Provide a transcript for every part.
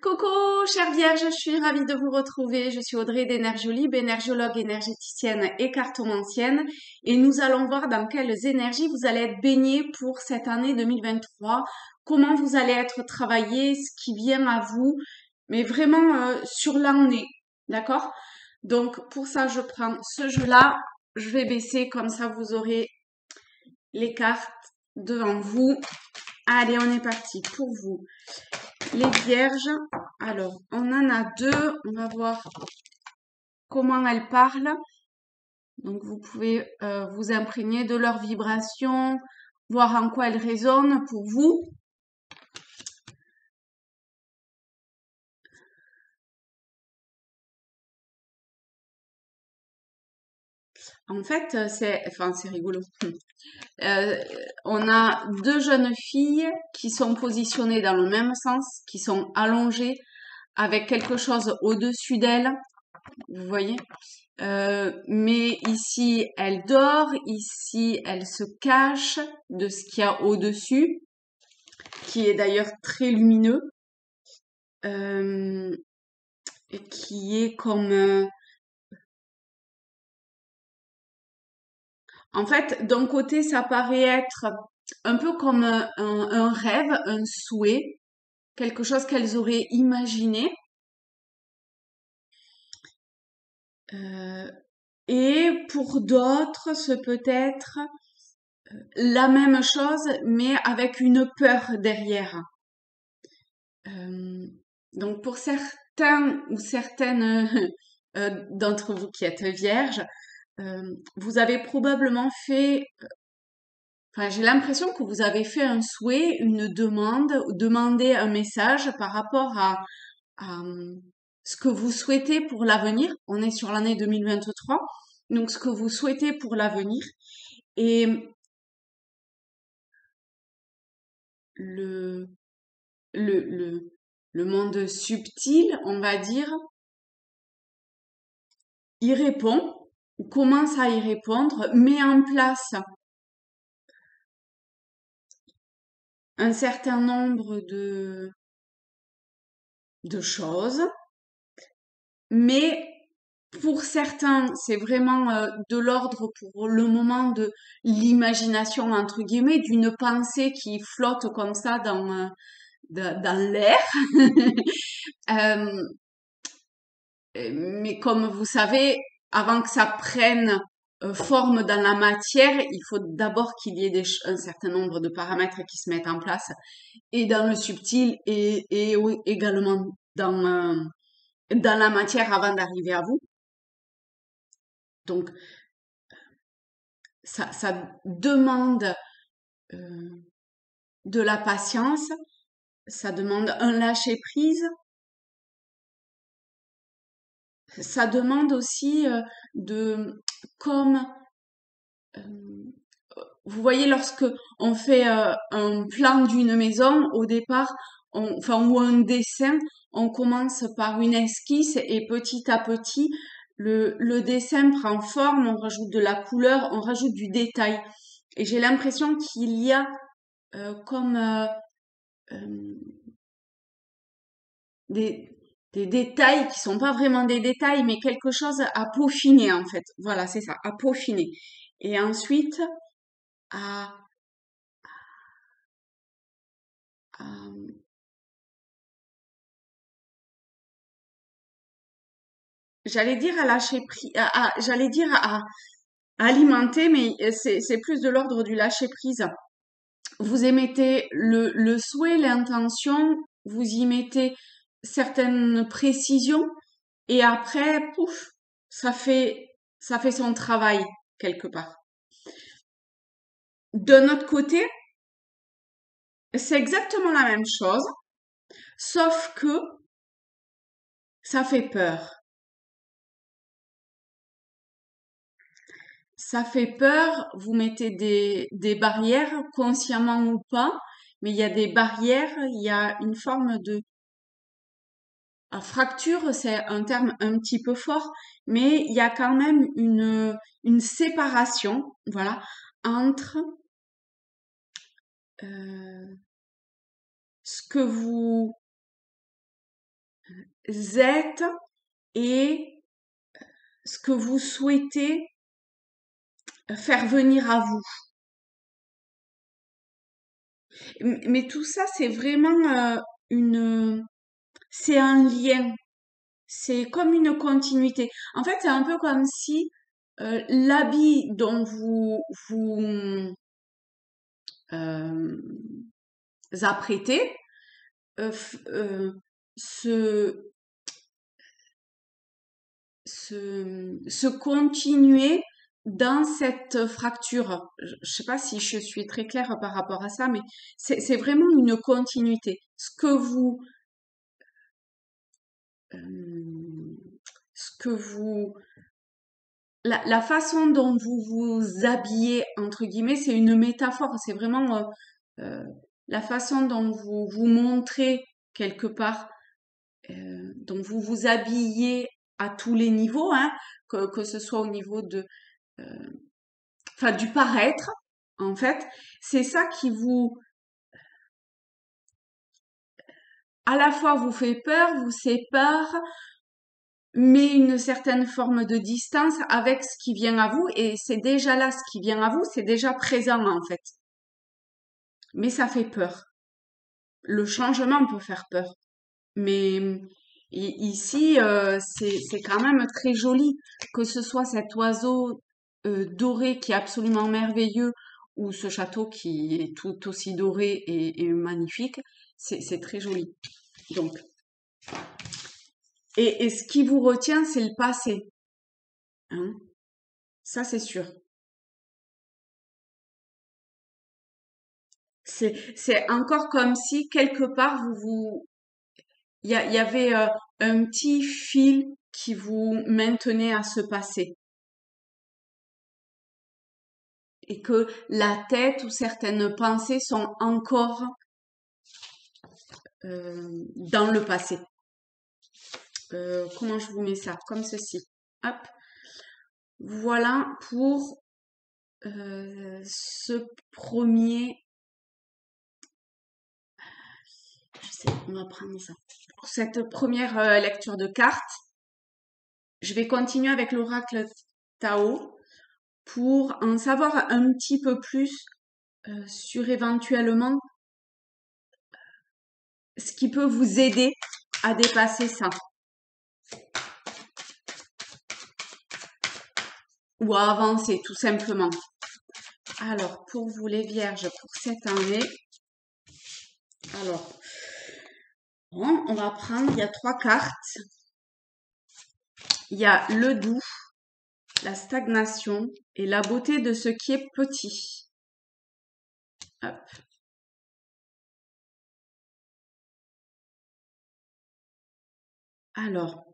Coucou, chère Vierge, je suis ravie de vous retrouver. Je suis Audrey d'Énergiolib, énergiologue, énergéticienne et cartomancienne. Et nous allons voir dans quelles énergies vous allez être baignés pour cette année 2023, comment vous allez être travaillé, ce qui vient à vous, mais vraiment sur l'année, d'accord? Donc pour ça, je prends ce jeu-là, je vais baisser, comme ça vous aurez les cartes devant vous. Allez, on est parti pour vous. Les vierges, alors on en a deux, on va voir comment elles parlent. Donc vous pouvez vous imprégner de leurs vibrations, voir en quoi elles résonnent pour vous. En fait, c'est rigolo. Euh, on a deux jeunes filles qui sont positionnées dans le même sens, qui sont allongées avec quelque chose au-dessus d'elles. Vous voyez? Mais ici, elle dort, ici, elle se cache de ce qu'il y a au-dessus, qui est d'ailleurs très lumineux, euh, et qui est comme... en fait, d'un côté, ça paraît être un peu comme un rêve, un souhait, quelque chose qu'elles auraient imaginé. Euh, et pour d'autres, ce peut être la même chose, mais avec une peur derrière. Euh, donc pour certains ou certaines d'entre vous qui êtes vierges, vous avez probablement fait, enfin j'ai l'impression que vous avez fait un souhait, une demande, demandé un message par rapport à ce que vous souhaitez pour l'avenir. On est sur l'année 2023, donc ce que vous souhaitez pour l'avenir. Et le, le, le, le monde subtil, on va dire, y répond, ou commence à y répondre, met en place un certain nombre de choses, mais pour certains, c'est vraiment de l'ordre pour le moment de l'imagination, entre guillemets, d'une pensée qui flotte comme ça dans l'air. Euh, mais comme vous savez, avant que ça prenne forme dans la matière, il faut d'abord qu'il y ait un certain nombre de paramètres qui se mettent en place, et dans le subtil et oui, également dans la matière avant d'arriver à vous. Donc, ça demande euh, de la patience, ça demande un lâcher-prise, ça demande aussi de, comme euh, vous voyez, lorsque on fait un plan d'une maison, au départ, enfin, ou un dessin, on commence par une esquisse et petit à petit, le dessin prend forme, on rajoute de la couleur, on rajoute du détail. Et j'ai l'impression qu'il y a comme euh, des, des détails qui sont pas vraiment des détails, mais quelque chose à peaufiner en fait. Voilà, c'est ça, à peaufiner. Et ensuite, à, à j'allais dire à lâcher prise, j'allais dire à alimenter, mais c'est plus de l'ordre du lâcher prise. Vous émettez le souhait, l'intention, vous y mettez certaines précisions, et après, pouf, ça fait, ça fait son travail quelque part. De notre côté, c'est exactement la même chose, sauf que ça fait peur. Ça fait peur, vous mettez des barrières, consciemment ou pas, mais il y a des barrières, il y a une forme de fracture, c'est un terme un petit peu fort, mais il y a quand même une séparation, voilà, entre euh, ce que vous êtes et ce que vous souhaitez faire venir à vous. Mais tout ça, c'est vraiment une, c'est un lien. C'est comme une continuité. En fait, c'est un peu comme si l'habit dont vous euh, apprêtez se, se continuer dans cette fracture. Je sais pas si je suis très claire par rapport à ça, mais c'est vraiment une continuité. Euh, ce que vous, la façon dont vous vous habillez, entre guillemets, c'est une métaphore. C'est vraiment euh, la façon dont vous vous montrez quelque part, dont vous vous habillez à tous les niveaux, hein, que ce soit au niveau de, euh, enfin, du paraître, en fait. C'est ça qui vous, à la fois vous fait peur, vous sépare, mais une certaine forme de distance avec ce qui vient à vous. Et c'est déjà là, ce qui vient à vous, c'est déjà présent, en fait. Mais ça fait peur. Le changement peut faire peur. Mais ici, c'est quand même très joli, que ce soit cet oiseau doré qui est absolument merveilleux ou ce château qui est tout aussi doré et magnifique. C'est très joli. Donc, et ce qui vous retient, c'est le passé, hein. Ça, c'est sûr. C'est encore comme si quelque part il y avait un petit fil qui vous maintenait à ce passé et que la tête ou certaines pensées sont encore dans le passé. Comment je vous mets ça? Comme ceci. Hop. Voilà pour ce premier. Je sais, on va prendre ça. Pour cette première lecture de cartes, je vais continuer avec l'oracle Tao pour en savoir un petit peu plus sur éventuellement ce qui peut vous aider à dépasser ça ou à avancer tout simplement. Alors, pour vous les vierges, pour cette année, alors, bon, on va prendre, il y a 3 cartes. Il y a le doux, la stagnation et la beauté de ce qui est petit. Hop. Alors,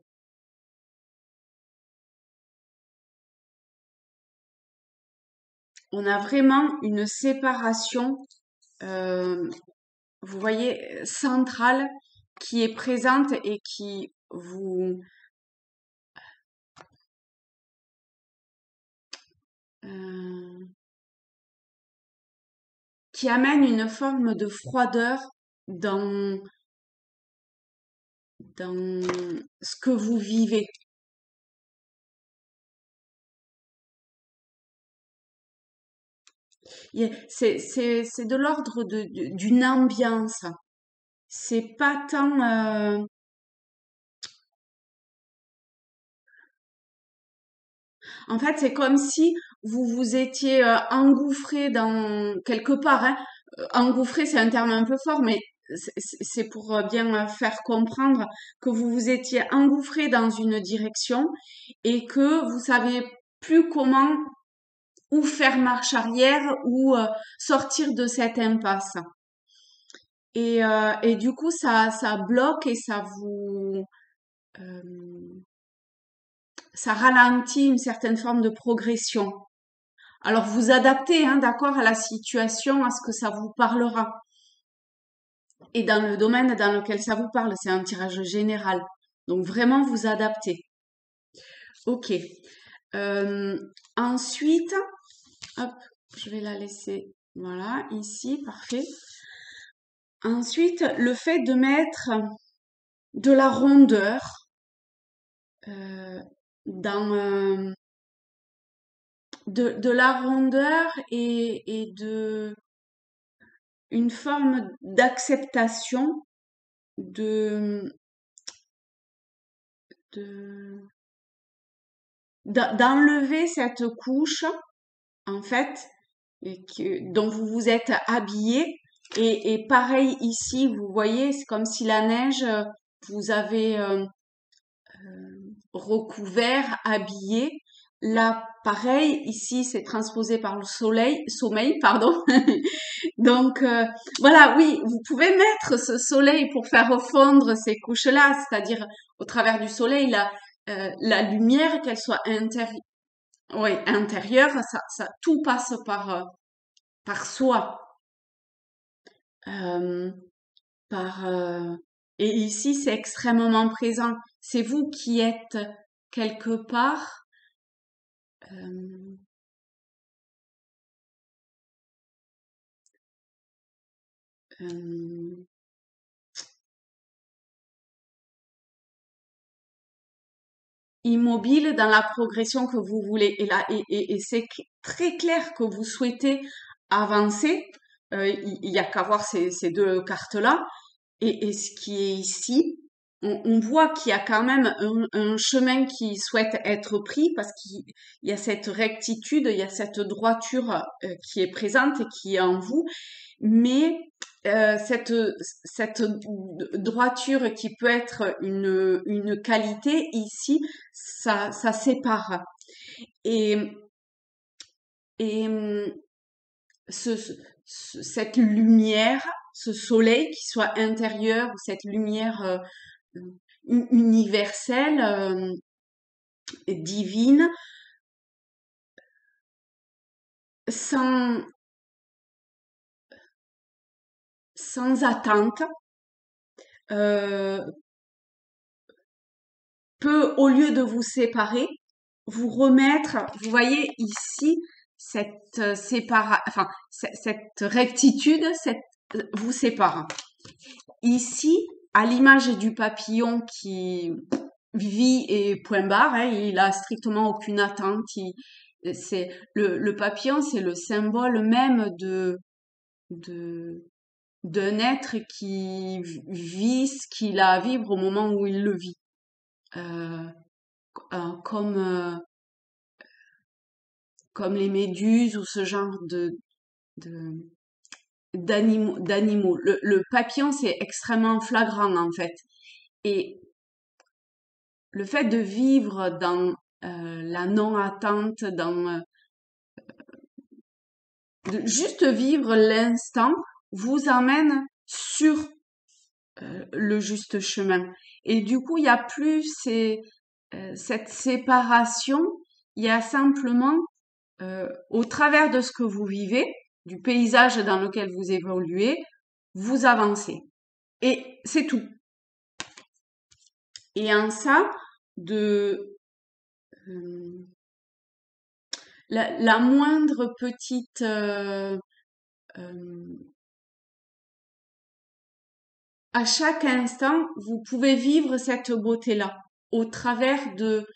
on a vraiment une séparation, euh, vous voyez, centrale qui est présente et qui vous, euh, qui amène une forme de froideur dans, dans ce que vous vivez. C'est de l'ordre d'une ambiance. C'est pas tant, en fait, c'est comme si vous vous étiez engouffré dans quelque part, hein. Engouffré, c'est un terme un peu fort, mais c'est pour bien faire comprendre que vous vous étiez engouffré dans une direction et que vous savez plus comment ou faire marche arrière ou sortir de cette impasse. Et du coup, ça bloque et euh, ça ralentit une certaine forme de progression. Alors vous adaptez, hein, d'accord, à la situation, à ce que ça vous parlera. Et dans le domaine dans lequel ça vous parle, c'est un tirage général. Donc vraiment vous adaptez. Ok. Euh, ensuite, hop, je vais la laisser. Voilà, ici, parfait. Ensuite, le fait de mettre de la rondeur, euh, dans de la rondeur et de une forme d'acceptation de de d'enlever cette couche en fait dont vous vous êtes habillé et pareil ici vous voyez c'est comme si la neige vous avez recouvert, habillé. Là, pareil, ici, c'est transposé par le sommeil, pardon. Donc, voilà, oui, vous pouvez mettre ce soleil pour faire fondre ces couches-là, c'est-à-dire au travers du soleil, la lumière, qu'elle soit ouais, intérieure, tout passe par soi. Euh, par, et ici, c'est extrêmement présent. C'est vous qui êtes quelque part euh, euh, immobile dans la progression que vous voulez. Et là, et c'est très clair que vous souhaitez avancer. Il y a qu'à voir ces deux cartes-là. Et ce qui est ici, on voit qu'il y a quand même un chemin qui souhaite être pris parce qu'il y a cette rectitude, il y a cette droiture qui est présente et qui est en vous. Mais cette droiture qui peut être une qualité, ici, ça sépare. Et, et cette lumière, ce soleil qui soit intérieur, cette lumière universelle, divine, sans, sans attente, euh, peut, au lieu de vous séparer, vous remettre, vous voyez ici, cette enfin, cette rectitude, vous sépare. Ici, à l'image du papillon qui vit et point barre, hein, il a strictement aucune attente. C'est le papillon, c'est le symbole même de d'un être qui vit ce qu'il a à vivre au moment où il le vit. Euh, comme comme les méduses ou ce genre de d'animaux. Le papillon, c'est extrêmement flagrant en fait. Et le fait de vivre dans la non-attente, de juste vivre l'instant, vous amène sur le juste chemin. Et du coup, il n'y a plus cette séparation, il y a simplement, au travers de ce que vous vivez, du paysage dans lequel vous évoluez, vous avancez. Et c'est tout. Et en ça, de euh, la moindre petite euh, à chaque instant, vous pouvez vivre cette beauté-là au travers de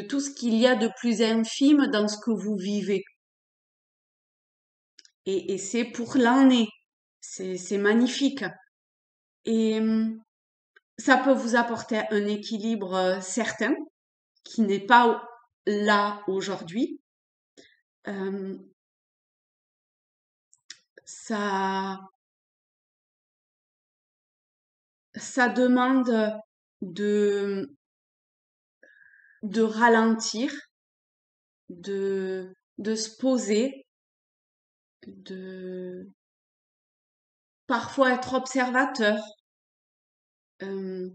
tout ce qu'il y a de plus infime dans ce que vous vivez. Et c'est pour l'année. C'est magnifique. Et ça peut vous apporter un équilibre certain qui n'est pas là aujourd'hui. Euh, ça, ça demande de, de ralentir, de se poser, de parfois être observateur, euh,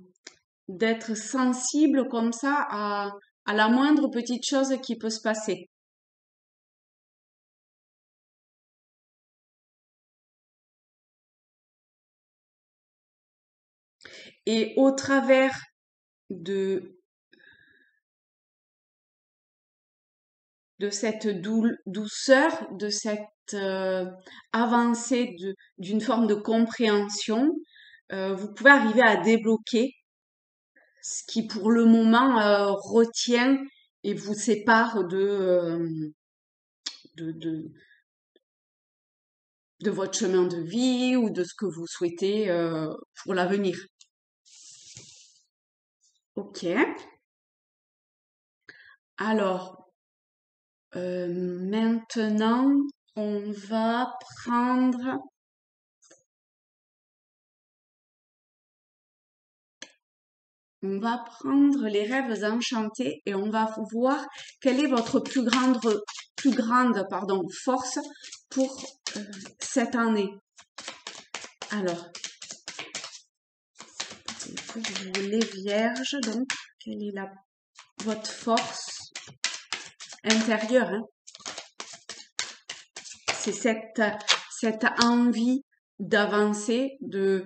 d'être sensible comme ça à la moindre petite chose qui peut se passer. Et au travers de, de cette douceur, de cette avancée d'une forme de compréhension, vous pouvez arriver à débloquer ce qui pour le moment retient et vous sépare de, de, de votre chemin de vie ou de ce que vous souhaitez pour l'avenir. Ok. Alors, maintenant, on va prendre les rêves enchantés et on va voir quelle est votre plus grande force pour cette année. Alors, vous les vierges, donc, quelle est votre force intérieure, hein? C'est cette envie d'avancer, de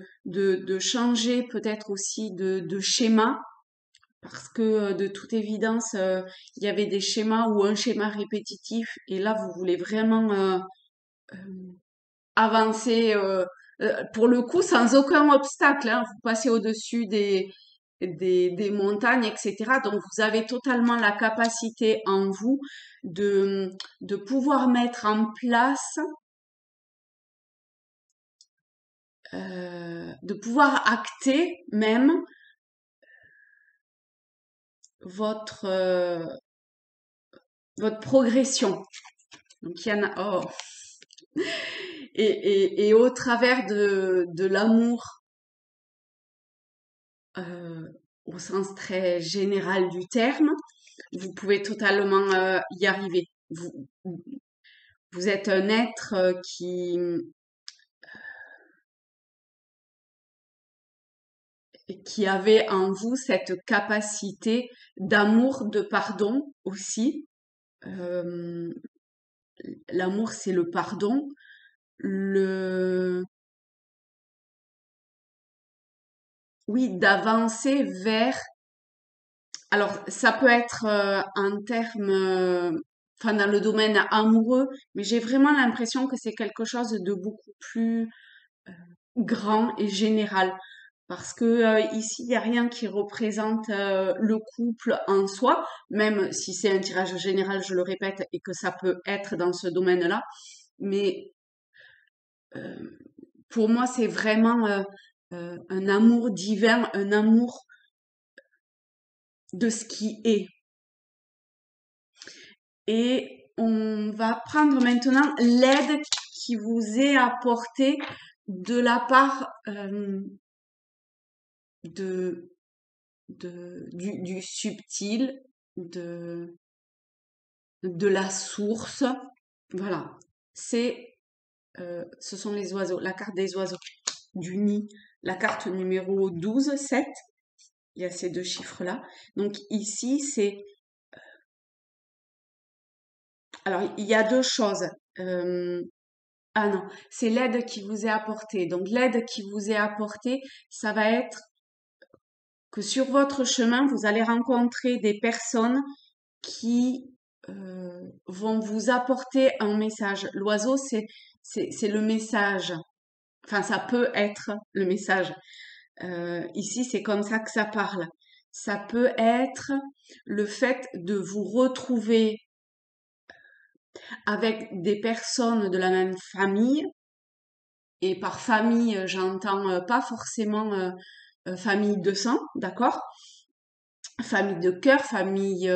changer peut-être aussi de schéma, parce que de toute évidence, il y avait des schémas ou un schéma répétitif, et là, vous voulez vraiment avancer, pour le coup, sans aucun obstacle, hein. Vous passez au-dessus des montagnes, etc. Donc, vous avez totalement la capacité en vous de pouvoir mettre en place, de pouvoir acter même votre progression. Donc, il y en a, oh. Et au travers de l'amour, au sens très général du terme, vous pouvez totalement y arriver. Vous êtes un être qui avait en vous cette capacité d'amour, de pardon aussi. L'amour, c'est le pardon. Oui, d'avancer vers. Alors, ça peut être en termes, enfin, dans le domaine amoureux, mais j'ai vraiment l'impression que c'est quelque chose de beaucoup plus grand et général. Parce que ici, il n'y a rien qui représente le couple en soi, même si c'est un tirage général, je le répète, et que ça peut être dans ce domaine-là. Mais pour moi, c'est vraiment un amour divin, un amour de ce qui est. Et on va prendre maintenant l'aide qui vous est apportée de la part du subtil, de la source. Voilà. Ce sont les oiseaux, la carte des oiseaux du nid, la carte numéro 12, 7. Il y a ces deux chiffres-là. Donc ici, alors, il y a deux choses. Ah non, c'est l'aide qui vous est apportée. Donc l'aide qui vous est apportée, ça va être que sur votre chemin, vous allez rencontrer des personnes qui vont vous apporter un message. L'oiseau, c'est le message. Enfin, ça peut être le message. Ici, c'est comme ça que ça parle. Ça peut être le fait de vous retrouver avec des personnes de la même famille. Et par famille, j'entends pas forcément famille de sang, d'accord? Famille de cœur, famille,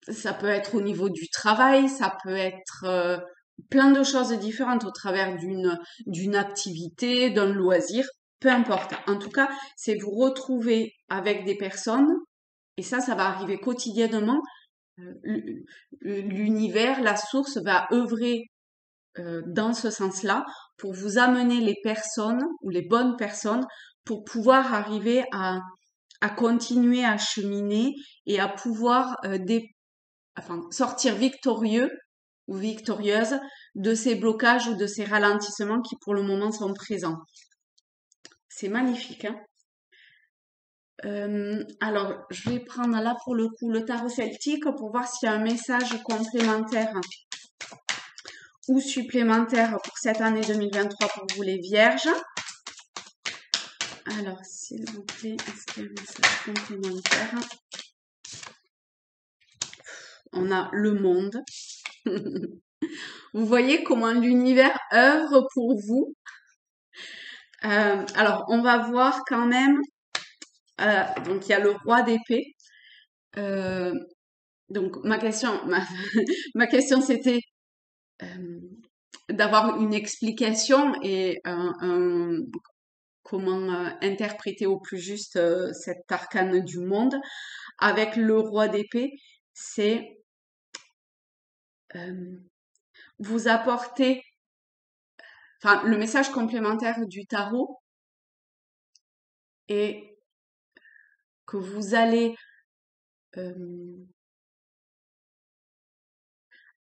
ça peut être au niveau du travail, ça peut être plein de choses différentes au travers d'une activité, d'un loisir, peu importe. En tout cas, c'est vous retrouver avec des personnes, et ça va arriver quotidiennement. L'univers, la source va œuvrer dans ce sens-là pour vous amener les personnes ou les bonnes personnes pour pouvoir arriver à continuer à cheminer et à pouvoir sortir victorieux ou victorieuse de ces blocages ou de ces ralentissements qui pour le moment sont présents. C'est magnifique, hein? Alors, je vais prendre là pour le coup le tarot celtique pour voir s'il y a un message complémentaire ou supplémentaire pour cette année 2023 pour vous les vierges. Alors, s'il vous plaît, est-ce qu'il y a un message complémentaire? On a le monde. Vous voyez comment l'univers œuvre pour vous. Alors, on va voir quand même. Donc, il y a le roi d'épée. Donc, ma question, c'était d'avoir une explication et comment interpréter au plus juste cet arcane du monde. Avec le roi d'épée, c'est vous apporter, enfin, le message complémentaire du tarot est que vous allez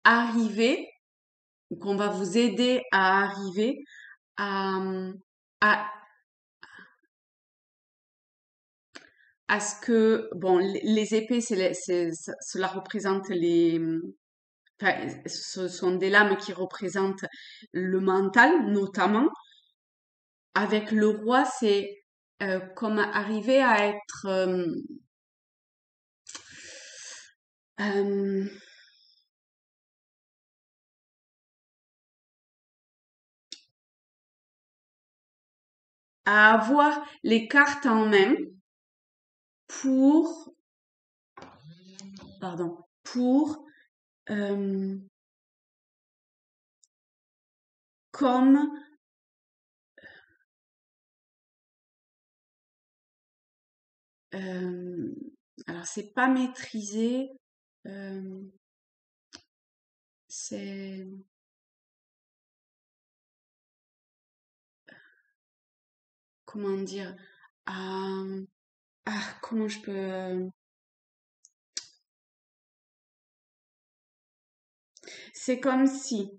arriver, ou qu'on va vous aider à arriver à, à, à ce que, bon, les épées, cela représente enfin, ce sont des lames qui représentent le mental, notamment. Avec le roi, c'est comme arriver à être à avoir les cartes en main pour, pardon, pour comme alors c'est pas maîtriser, c'est comment dire, comment je peux, c'est comme si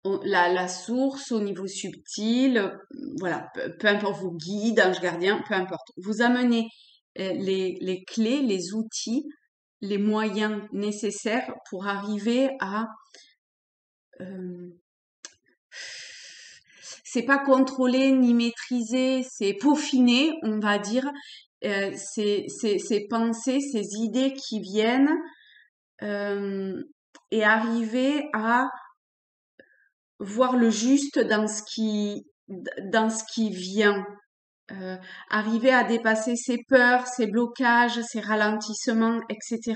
la source au niveau subtil, voilà, peu importe vos guides, ange gardien, peu importe. Vous amenez les clés, les outils, les moyens nécessaires pour arriver à c'est pas contrôler ni maîtriser, c'est peaufiner, on va dire, ces pensées, ces idées qui viennent et arriver à voir le juste dans ce qui vient. Arriver à dépasser ses peurs, ses blocages, ses ralentissements, etc.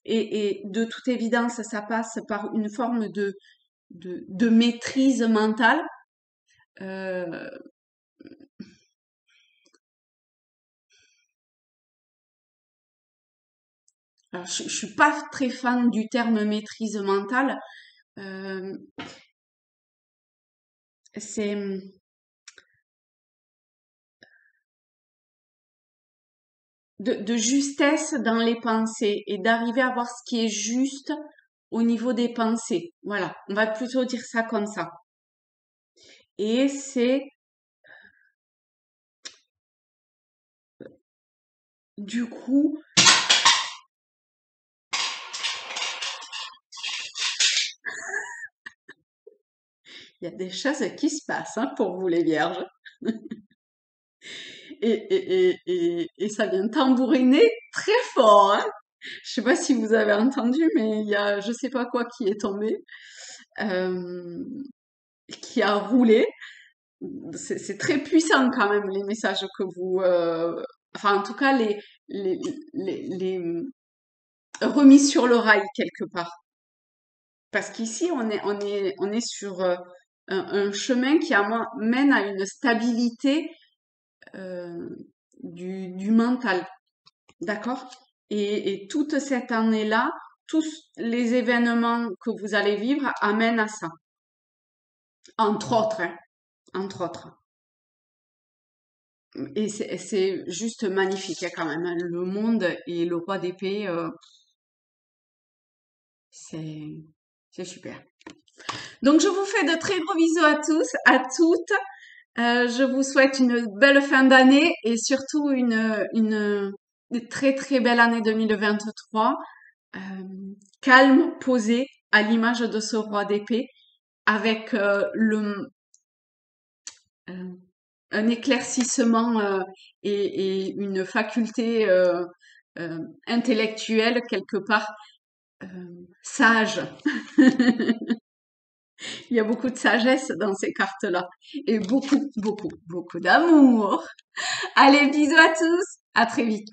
Et de toute évidence, ça passe par une forme de maîtrise mentale. Euh, alors, je suis pas très fan du terme maîtrise mentale. Euh, c'est de justesse dans les pensées et d'arriver à voir ce qui est juste au niveau des pensées. Voilà, on va plutôt dire ça comme ça. Et c'est du coup, il y a des choses qui se passent hein, pour vous les vierges. Et ça vient tambouriner très fort. Hein. Je sais pas si vous avez entendu, mais il y a je sais pas quoi qui est tombé, euh, qui a roulé. C'est très puissant quand même les messages que vous, enfin en tout cas les remis sur le rail quelque part. Parce qu'ici on est sur un chemin qui mène à une stabilité euh, du mental, d'accord? Et toute cette année-là, tous les événements que vous allez vivre amènent à ça, entre autres, hein, entre autres. Et c'est juste magnifique hein, quand même. Hein. Le monde et le roi d'épée, c'est c'est super. Donc je vous fais de très gros bisous à tous, à toutes. Je vous souhaite une belle fin d'année et surtout une très très belle année 2023. Euh, calme, posée, à l'image de ce roi d'épée, avec euh, un éclaircissement et une faculté intellectuelle quelque part euh, sage. Il y a beaucoup de sagesse dans ces cartes-là et beaucoup, beaucoup, beaucoup d'amour. Allez, bisous à tous, à très vite.